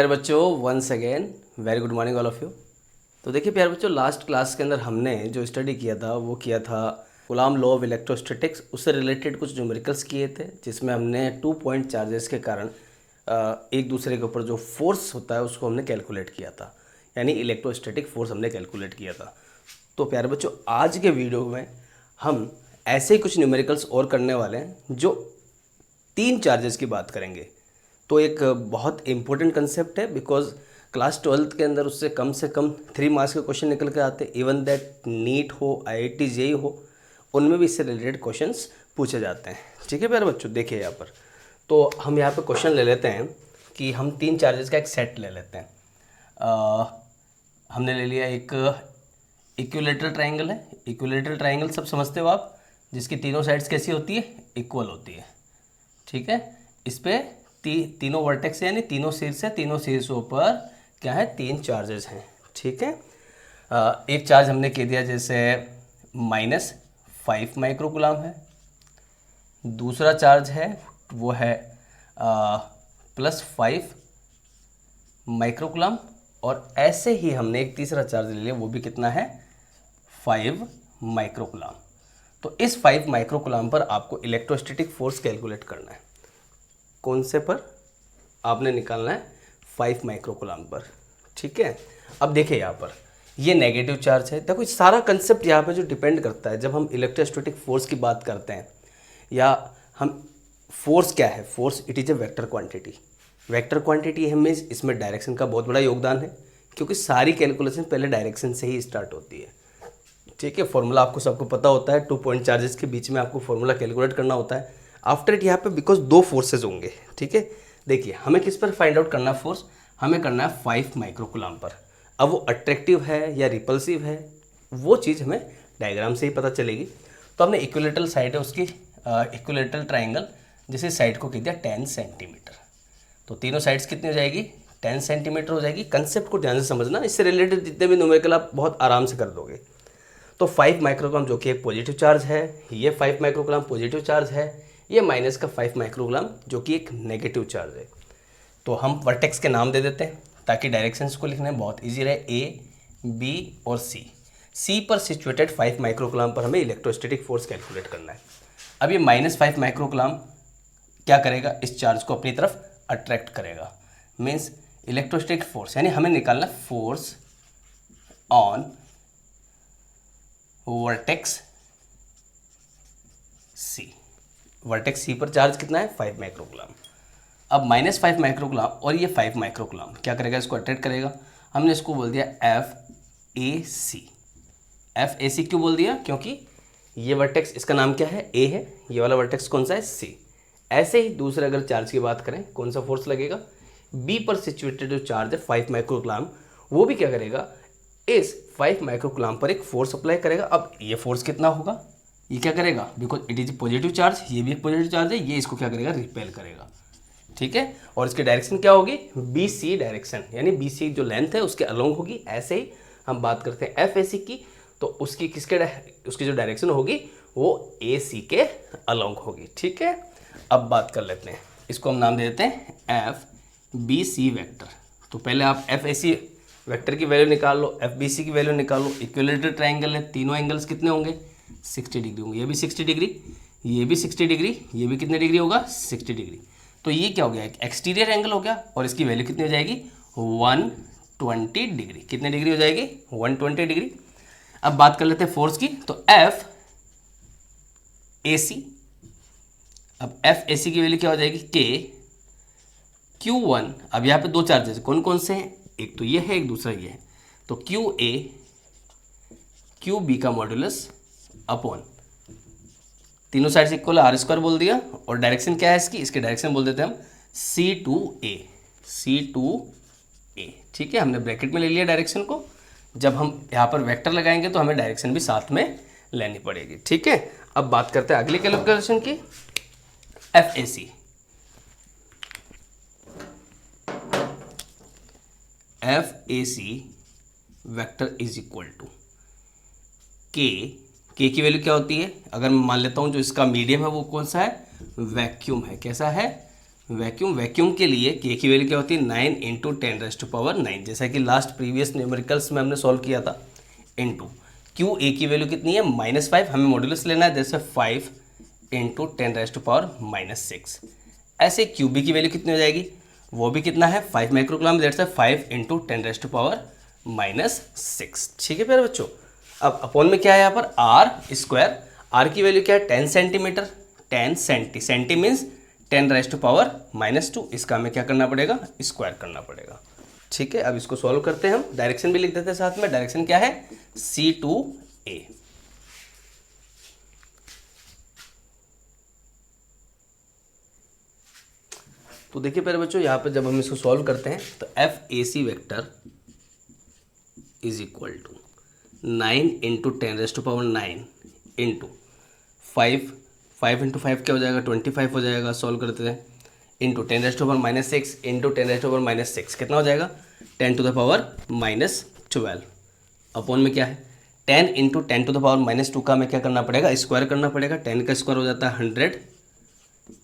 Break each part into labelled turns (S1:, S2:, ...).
S1: प्यारे बच्चों, once again very good morning all of you. तो देखिए प्यारे बच्चों, लास्ट क्लास के अंदर हमने जो स्टडी किया था वो किया था कूलॉम लॉ ऑफ इलेक्ट्रोस्टैटिक्स। उससे रिलेटेड कुछ न्यूमेरिकल्स किए थे जिसमें हमने 2 पॉइंट चार्जेस के कारण एक दूसरे के ऊपर जो फोर्स होता है उसको हमने कैलकुलेट किया था, यानी इलेक्ट्रोस्टैटिक फोर्स हमने कैलकुलेट किया था। तो प्यारे बच्चों, आज के वीडियो में हम ऐसे ही कुछ न्यूमेरिकल्स और करने वाले हैं जो 3 चार्जेस की बात करेंगे। तो एक बहुत इम्पोर्टेंट कंसेप्ट है बिकॉज क्लास 12th के अंदर उससे कम 3 मार्क्स के क्वेश्चन निकल के आते हैं। इवन दैट नीट हो, IIT JEE हो, उनमें भी इससे रिलेटेड क्वेश्चंस पूछे जाते हैं। ठीक है प्यारे बच्चों, देखिए यहाँ पर तो हम यहाँ पे क्वेश्चन ले लेते हैं कि हम 3 चार्जेस का एक सेट ले लेते हैं। हमने ले लिया एक इक्विलेटरल ट्राइंगल है। इक्विलेटरल ट्राइंगल सब समझते हो आप, जिसकी तीनों साइड्स कैसी होती है, इक्वल होती है। ठीक है, इस पर तीनों वर्टेक्स यानी तीनों शीर्ष है, तीनों शीर्षों पर क्या है, 3 चार्जेस हैं। ठीक है, एक चार्ज हमने कह दिया जैसे -5 माइक्रोकूलम है, दूसरा चार्ज है वो है +5 माइक्रोकूलम, और ऐसे ही हमने एक तीसरा चार्ज ले लिया, वो भी कितना है, 5 माइक्रोकूलम। तो इस 5 माइक्रोकूलम पर आपको इलेक्ट्रोस्टैटिक फोर्स कैलकुलेट करना है। कौन से पर आपने निकालना है, 5 माइक्रोकूलम पर। ठीक है, अब देखिए यहाँ पर ये नेगेटिव चार्ज है। देखो सारा कंसेप्ट यहाँ पे जो डिपेंड करता है, जब हम इलेक्ट्रोस्टैटिक फोर्स की बात करते हैं या हम फोर्स क्या है, force it is a vector quantity. Vector quantity है मीन्स इसमें डायरेक्शन का बहुत बड़ा योगदान है, क्योंकि सारी कैलकुलेशन पहले डायरेक्शन से ही स्टार्ट होती है। ठीक है, फॉर्मूला आपको सबको पता होता है, 2 पॉइंट चार्जेस के बीच में आपको फॉर्मूला कैलकुलेट करना होता है। आफ्टर इट यहाँ पे बिकॉज 2 फोर्सेज होंगे। ठीक है, देखिए हमें किस पर फाइंड आउट करना है फोर्स, हमें करना है 5 माइक्रोकूलम पर। अब वो अट्रैक्टिव है या रिपल्सिव है, वो चीज़ हमें डायग्राम से ही पता चलेगी। तो हमने इक्विलेटरल साइड है उसकी, इक्विलेटरल ट्राइंगल जिसे साइड को कह दिया 10 सेंटीमीटर। तो तीनों साइड्स कितनी हो जाएगी, 10 सेंटीमीटर हो जाएगी। कंसेप्ट को ध्यान से समझना, इससे रिलेटेड जितने भी न्यूमेरिकल आप बहुत आराम से कर दोगे। तो 5 माइक्रोकूलम जो कि एक पॉजिटिव चार्ज है, ये 5 माइक्रोकूलम पॉजिटिव चार्ज है, ये माइनस का 5 माइक्रोकूलम जो कि एक नेगेटिव चार्ज है। तो हम वर्टेक्स के नाम दे देते हैं ताकि डायरेक्शंस को लिखने में बहुत इजी रहे, A, B और C पर सिचुएटेड 5 माइक्रोकूलम पर हमें इलेक्ट्रोस्टैटिक फोर्स कैलकुलेट करना है। अब ये -5 माइक्रोकूलम क्या करेगा, इस चार्ज को अपनी तरफ अट्रैक्ट करेगा। मीन्स इलेक्ट्रोस्टैटिक फोर्स यानी हमें निकालना force on vertex C। Vertex C पर चार्ज कितना है, 5 माइक्रोकूलम। अब -5 माइक्रोकूलम और ये 5 माइक्रोकूलम क्या करेगा, इसको अट्रैक्ट करेगा। हमने इसको बोल दिया FAC। FAC क्यों बोल दिया, क्योंकि ये वर्टेक्स, इसका नाम क्या है, A है, ये वाला वर्टेक्स कौन सा है, C। ऐसे ही दूसरे अगर चार्ज की बात करें, कौन सा फोर्स लगेगा, B पर सिचुएटेड जो चार्ज है 5 माइक्रोकूलम, वो भी क्या करेगा, इस 5 माइक्रोकूलम पर एक फोर्स अप्लाई करेगा। अब ये फोर्स कितना होगा, ये क्या करेगा, because it is positive charge, ये भी एक पॉजिटिव चार्ज है, ये इसको क्या करेगा, रिपेल करेगा। ठीक है, और इसकी डायरेक्शन क्या होगी, BC डायरेक्शन, यानी BC जो लेंथ है उसके अलोंग होगी। ऐसे ही हम बात करते हैं FAC की, तो उसकी उसकी जो डायरेक्शन होगी वो AC के अलोंग होगी। ठीक है, अब बात कर लेते हैं, इसको हम नाम दे देते हैं FBC वेक्टर। तो पहले आप FAC वेक्टर की वैल्यू निकाल लो, FBC की वैल्यू निकाल लो। इक्विलेटरल ट्राइंगल है, तीनों एंगल्स कितने होंगे, 60 डिग्री होंगे। ये भी 60 डिग्री, ये भी 60 डिग्री, ये भी कितने डिग्री होगा, 60 डिग्री। तो ये क्या हो गया, एक एक्सटीरियर एंगल हो गया, और इसकी वैल्यू कितनी हो जाएगी, 120 डिग्री। कितने डिग्री हो जाएगी, 120 डिग्री। अब बात कर लेते हैं फोर्स की, तो FAC, अब FAC की वैल्यू क्या हो जाएगी, Q1। अब यहाँ पे 2 चार्जेस कौन कौन से हैं, एक तो ये है, एक दूसरा ये है। तो QA QB का मॉड्यूलस अपॉन तीनों साइड से इक्वल R² बोल दिया, और डायरेक्शन क्या है इसकी, इसके डायरेक्शन बोल देते हैं हम C2A। ठीक है, हमने ब्रैकेट में ले लिया डायरेक्शन को। जब हम यहाँ पर वेक्टर लगाएंगे तो हमें डायरेक्शन भी साथ में लेनी पड़ेगी। ठीक है, अब बात करते हैं अगली कैलकुलेशन की, FAC। FAC vector is equal to K की वैल्यू क्या होती है, अगर मैं मान लेता हूँ जो इसका मीडियम है वो कौन सा है, वैक्यूम है। कैसा है, वैक्यूम के लिए के की वैल्यू क्या होती है 9 इंटू 10⁻⁹ जैसा कि लास्ट प्रीवियस न्यूमेरिकल्स में हमने सॉल्व किया था। इंटू क्यू ए की वैल्यू कितनी है -5, हमें मॉड्यूलस लेना है जैसे 5 इंटू 10⁻⁻⁶। ऐसे क्यू बी की वैल्यू कितनी हो जाएगी, वो भी कितना है 5 माइक्रोकुलम, दैट्स 5 इंटू 10⁻⁻⁶। ठीक है प्यारे बच्चों। अब अपॉन में क्या है यहाँ पर आर स्क्वायर, आर की वैल्यू क्या है 10 सेंटीमीटर, 10 सेंटी मीन्स 10⁻⁻²। इसका हमें क्या करना पड़ेगा, स्क्वायर करना पड़ेगा। ठीक है, अब इसको सॉल्व करते हैं हम, डायरेक्शन भी लिख देते हैं साथ में। डायरेक्शन क्या है C2A। तो देखिए प्यारे बच्चों, यहाँ पर जब हम इसको सॉल्व करते हैं तो FAC vector is equal to 9 into 10⁻⁹ into 5 into 5 क्या हो जाएगा 25 हो जाएगा, सॉल्व करते हैं, इंटू 10⁻⁻⁶ इंटू 10⁻⁻⁶ कितना हो जाएगा 10⁻⁻12। अपॉन में क्या है 10 इंटू 10⁻⁻2 का हमें क्या करना पड़ेगा, स्क्वायर करना पड़ेगा। 10 का स्क्वायर हो जाता है 100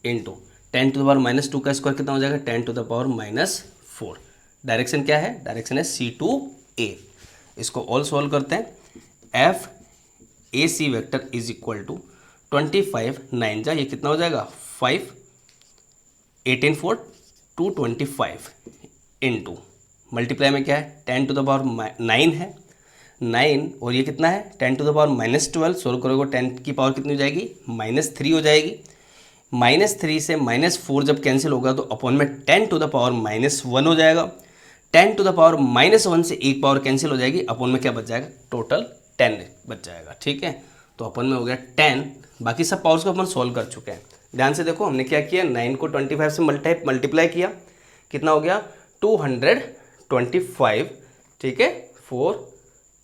S1: इंटू 10⁻⁻2 का स्क्वायर कितना हो जाएगा 10⁻⁻4। डायरेक्शन क्या है, डायरेक्शन है C2A। इसको ऑल सॉल्व करते हैं। FAC vector is equal to 25 9 जा ये कितना हो जाएगा 5 18 4 225 इंटू मल्टीप्लाई में क्या है 10⁻9 है 9 और ये कितना है 10⁻12। सोल्व करोगे 10 की पावर कितनी हो जाएगी -3 हो जाएगी। -3 से -4 जब कैंसिल होगा तो अपॉन में 10⁻−1 हो जाएगा। 10⁻−1 से एक पावर कैंसिल हो जाएगी, अपॉन में क्या बच जाएगा टोटल 10 बच जाएगा। ठीक है, तो अपन में हो गया 10। बाकी सब पावर्स को अपन सॉल्व कर चुके हैं। ध्यान से देखो हमने क्या किया, 9 को 25 से मल्टीप्लाई किया, कितना हो गया 225। ठीक है, 4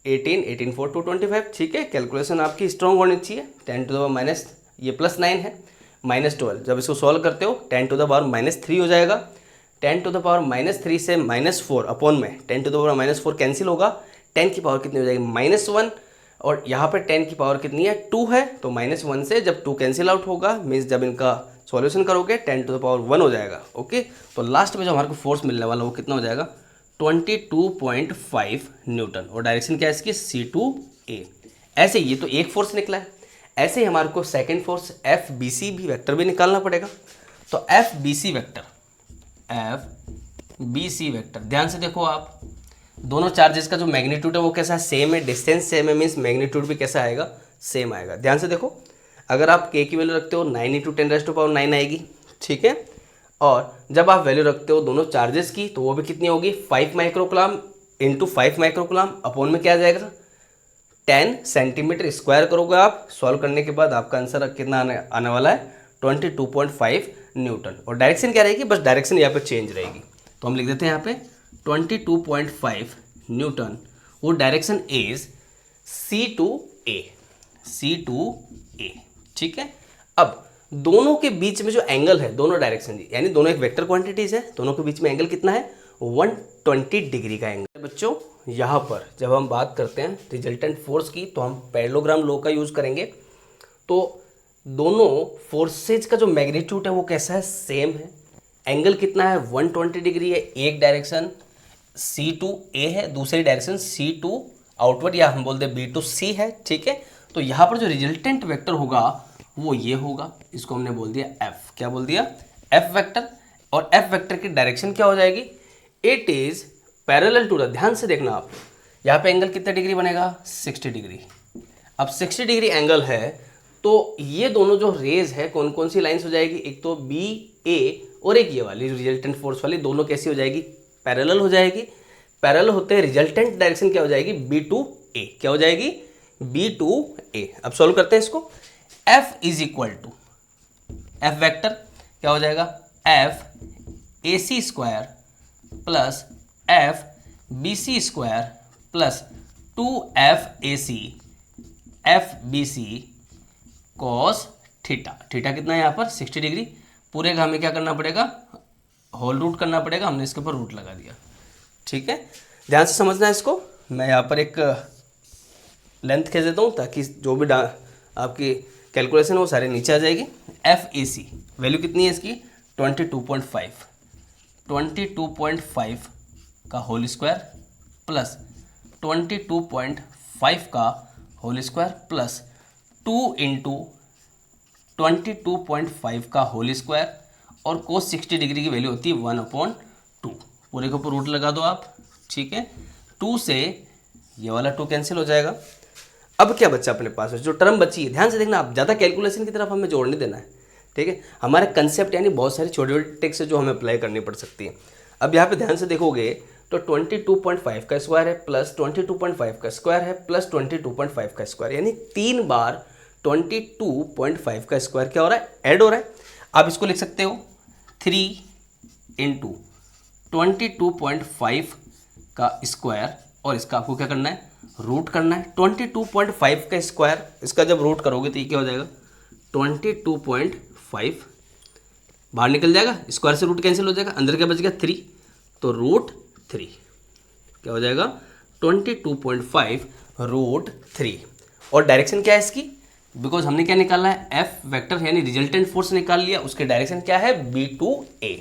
S1: 18 18 4 225। ठीक है, कैलकुलेशन आपकी स्ट्रॉन्ग होनी चाहिए। 10⁻- ये +9 है -12, जब इसको सॉल्व करते हो 10⁻−3 हो जाएगा। 10⁻−3 से -4 अपॉन में 10⁻−4 कैंसिल होगा, 10 की पावर कितनी हो जाएगी -1 और यहाँ पे 10 की पावर कितनी है 2 है, तो -1 से जब 2 कैंसिल आउट होगा मीन्स जब इनका सॉल्यूशन करोगे 10⁻1 हो जाएगा। ओके, तो लास्ट में जो हमारे को फोर्स मिलने वाला वो कितना हो जाएगा 22.5 न्यूटन और डायरेक्शन क्या है इसकी C2A। ऐसे ये तो एक फोर्स निकला है, ऐसे ही हमारे को सेकेंड फोर्स FBC भी वेक्टर भी निकालना पड़ेगा। तो FBC वेक्टर ध्यान से देखो आप, दोनों चार्जेस का जो मैग्नीट्यूड है वो कैसा है सेम है, डिस्टेंस सेम है मीन्स मैग्नीट्यूड भी कैसा आएगा सेम आएगा। ध्यान से देखो, अगर आप k की वैल्यू रखते हो 9 इंटू 10⁻9 आएगी। ठीक है, और जब आप वैल्यू रखते हो दोनों चार्जेस की तो वो भी कितनी होगी 5 माइक्रोकुलम इंटू 5 माइक्रोकुलम अपॉन में क्या आ जाएगा 10 सेंटीमीटर। स्क्वायर करोगे आप, सॉल्व करने के बाद आपका आंसर कितना आने वाला है 22.5 न्यूटन। और डायरेक्शन क्या रहेगी, बस डायरेक्शन यहाँ पे चेंज रहेगी, तो हम लिख देते हैं यहाँ पे 22.5 न्यूटन। वो डायरेक्शन इज C2A। ठीक है, अब दोनों के बीच में जो एंगल है दोनों डायरेक्शन यानी दोनों एक वेक्टर क्वांटिटीज है, दोनों के बीच में एंगल कितना है 120 डिग्री का एंगल। बच्चों यहाँ पर जब हम बात करते हैं रिजल्टेंट फोर्स की तो हम पैरेललोग्राम लॉ का यूज करेंगे। तो दोनों फोर्सेज का जो मैग्नीट्यूड है वो कैसा है सेम है, एंगल कितना है 120 डिग्री है। एक डायरेक्शन C2A है, दूसरी डायरेक्शन C2 आउटवर्ड या हम बोलते हैं B2C है। ठीक है, तो यहाँ पर जो रिजल्टेंट वेक्टर होगा वो ये होगा, इसको हमने बोल दिया F। क्या बोल दिया F वेक्टर। और F वेक्टर की डायरेक्शन क्या हो जाएगी, it is parallel to the, ध्यान से देखना आप, यहाँ पे एंगल कितना डिग्री बनेगा 60 डिग्री। अब 60 डिग्री एंगल है तो ये दोनों जो रेज है कौन कौन सी लाइन्स हो जाएगी, एक तो BA और एक ये वाली रिजल्टेंट फोर्स वाली, दोनों कैसी हो जाएगी पैरेलल हो जाएगी। पैरेलल होते हैं रिजल्टेंट डायरेक्शन क्या हो जाएगी B2A। क्या हो जाएगी B2A। अब सॉल्व करते हैं इसको। F is equal to F vector क्या हो जाएगा FAC square plus FBC square plus 2FAC FBC cos theta. Theta कितना है यहाँ पर 60 डिग्री। पूरे का हमें क्या करना पड़ेगा होल रूट करना पड़ेगा, हमने इसके ऊपर रूट लगा दिया। ठीक है, ध्यान से समझना है इसको। मैं यहाँ पर एक लेंथ खींच देता हूँ ताकि जो भी आपकी कैलकुलेशन है वो सारे नीचे आ जाएगी। FAC वैल्यू कितनी है इसकी 22.5 22.5 का होल स्क्वायर प्लस 22.5 का होल स्क्वायर प्लस 2 इंटू 22.5 का होल स्क्वायर और cos 60 डिग्री की वैल्यू होती है 1/2। पूरे के ऊपर रूट लगा दो आप, ठीक है। 2 से ये वाला 2 कैंसिल हो जाएगा। अब क्या बच्चा अपने पास है, जो टर्म बची है, ध्यान से देखना आप, ज़्यादा कैलकुलेशन की तरफ हमें जोड़ नहीं देना है, ठीक है। हमारे कंसेप्ट यानी बहुत सारी छोटी छोटी ट्रिक्स है जो हमें अप्लाई करनी पड़ सकती है। अब यहाँ पे ध्यान से देखोगे तो 22.5 का स्क्वायर है प्लस 22.5 का स्क्वायर है प्लस 22.5 का स्क्वायर, यानी 3 बार 22.5 का स्क्वायर क्या हो रहा है, ऐड हो रहा है। आप इसको लिख सकते हो 3 इंटू 22.5 का स्क्वायर और इसका आपको क्या करना है, रूट करना है। 22.5 का स्क्वायर, इसका जब रूट करोगे तो ये क्या हो जाएगा 22.5 बाहर निकल जाएगा, स्क्वायर से रूट कैंसिल हो जाएगा, अंदर क्या बच गया 3, तो रूट 3 क्या हो जाएगा 22.5 रूट 3। और डायरेक्शन क्या है इसकी, बिकॉज हमने क्या निकाला है, एफ वेक्टर यानी रिजल्टेंट फोर्स निकाल लिया, उसके डायरेक्शन क्या है B2A।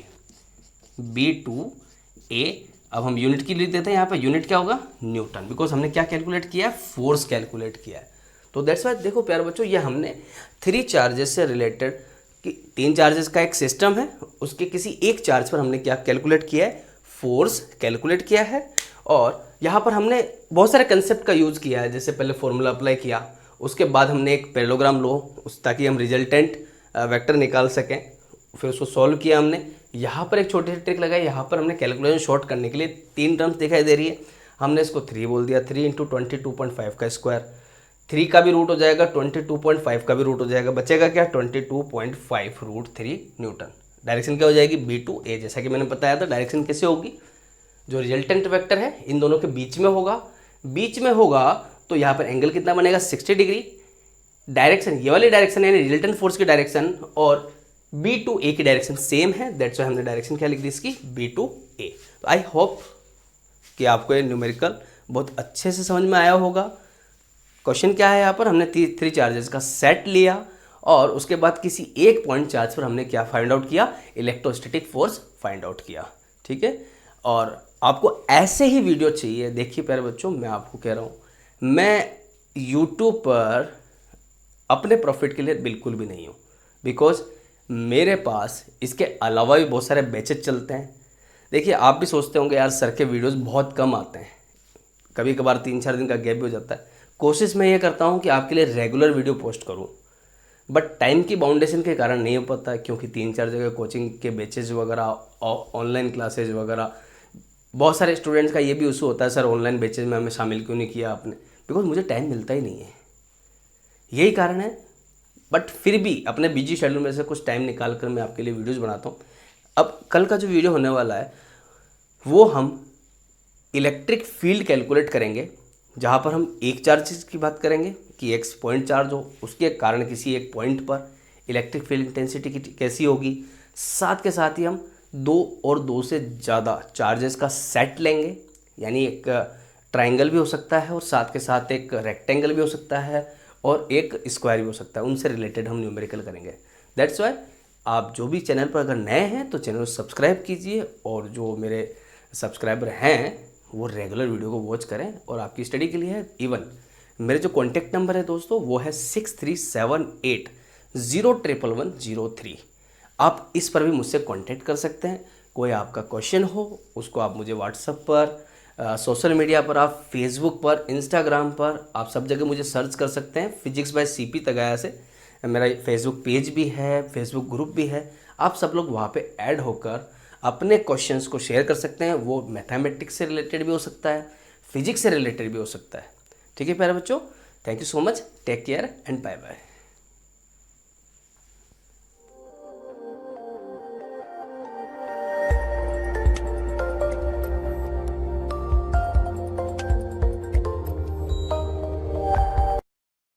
S1: अब हम यूनिट की लिख देते हैं, यहाँ पे यूनिट क्या होगा न्यूटन, बिकॉज हमने क्या कैलकुलेट किया है, फोर्स कैलकुलेट किया है। तो दैट्स वाई देखो प्यारे बच्चों, ये हमने 3 चार्जेस से रिलेटेड कि 3 चार्जेस का एक सिस्टम है, उसके किसी एक चार्ज पर हमने क्या कैलकुलेट किया है, फोर्स कैलकुलेट किया है। और यहाँ पर हमने बहुत सारे कंसेप्ट का यूज़ किया है, जैसे पहले फॉर्मूला अप्लाई किया, उसके बाद हमने एक पैरेललोग्राम लो ताकि हम रिजल्टेंट वेक्टर निकाल सकें, फिर उसको सॉल्व किया हमने। यहाँ पर एक छोटी सी ट्रिक लगाई, यहाँ पर हमने कैलकुलेशन शॉर्ट करने के लिए 3 टर्म्स दिखाई दे रही है, हमने इसको 3 बोल दिया, 3 इंटू 22.5 का स्क्वायर, 3 का भी रूट हो जाएगा, 22.5 का भी रूट हो जाएगा, बचेगा क्या 22.5 रूट 3 न्यूटन। डायरेक्शन क्या हो जाएगी B2A, जैसा कि मैंने बताया था डायरेक्शन कैसे होगी, जो रिजल्टेंट वेक्टर है इन दोनों के बीच में होगा, तो यहाँ पर एंगल कितना बनेगा 60 डिग्री। डायरेक्शन ये वाली डायरेक्शन यानी रिजल्टेंट फोर्स की डायरेक्शन और B2A की डायरेक्शन सेम है, दैट्स वाई हमने डायरेक्शन क्या लिख दी इसकी B2A। तो आई होप कि आपको ये न्यूमेरिकल बहुत अच्छे से समझ में आया होगा। क्वेश्चन क्या है, यहाँ पर हमने 3 चार्जेस का सेट लिया और उसके बाद किसी एक पॉइंट चार्ज पर हमने क्या फाइंड आउट किया, इलेक्ट्रोस्टैटिक फोर्स फाइंड आउट किया, ठीक है। और आपको ऐसे ही वीडियो चाहिए, देखिए प्यारे बच्चों, मैं आपको कह रहा हूँ, मैं YouTube पर अपने प्रॉफिट के लिए बिल्कुल भी नहीं हूँ, बिकॉज मेरे पास इसके अलावा भी बहुत सारे बैचेज चलते हैं। देखिए आप भी सोचते होंगे यार सर के वीडियोस बहुत कम आते हैं, कभी कभार 3-4 दिन का गैप भी हो जाता है। कोशिश मैं ये करता हूँ कि आपके लिए रेगुलर वीडियो पोस्ट करूँ, बट टाइम की बाउंडेशन के कारण नहीं हो पाता, क्योंकि 3-4 जगह कोचिंग के बैचेज वगैरह, ऑनलाइन क्लासेज वगैरह, बहुत सारे स्टूडेंट्स का ये भी इशू होता है, सर ऑनलाइन बैचेज में हमें शामिल क्यों नहीं किया आपने, बिकॉज मुझे टाइम मिलता ही नहीं है, यही कारण है। बट फिर भी अपने बिजी शेड्यूल में से कुछ टाइम निकाल कर मैं आपके लिए वीडियोस बनाता हूँ। अब कल का जो वीडियो होने वाला है वो हम इलेक्ट्रिक फील्ड कैलकुलेट करेंगे, जहाँ पर हम एक चार्ज की बात करेंगे कि एक पॉइंट चार्ज हो, उसके कारण किसी एक पॉइंट पर इलेक्ट्रिक फील्ड इंटेंसिटी की कैसी होगी। साथ के साथ ही हम 2 और 2 से ज़्यादा चार्जेस का सेट लेंगे, यानी एक ट्राइंगल भी हो सकता है और साथ के साथ एक रेक्टेंगल भी हो सकता है और एक स्क्वायर भी हो सकता है, उनसे रिलेटेड हम न्यूमेरिकल करेंगे। दैट्स वाई आप जो भी चैनल पर अगर नए हैं तो चैनल को सब्सक्राइब कीजिए, और जो मेरे सब्सक्राइबर हैं वो रेगुलर वीडियो को वॉच करें और आपकी स्टडी के लिए है। इवन मेरे जो कॉन्टैक्ट नंबर है दोस्तों वो है 6378011103। आप इस पर भी मुझसे कॉन्टैक्ट कर सकते हैं। कोई आपका क्वेश्चन हो उसको आप मुझे व्हाट्सएप पर, सोशल मीडिया पर, आप फेसबुक पर, इंस्टाग्राम पर, आप सब जगह मुझे सर्च कर सकते हैं फिजिक्स बाय CP तगाया से। मेरा फेसबुक पेज भी है, फेसबुक ग्रुप भी है, आप सब लोग वहाँ पे ऐड होकर अपने क्वेश्चंस को शेयर कर सकते हैं। वो मैथमेटिक्स से रिलेटेड भी हो सकता है, फिजिक्स से रिलेटेड भी हो सकता है, ठीक है प्यारे बच्चों। Thank you so much, take care and bye bye.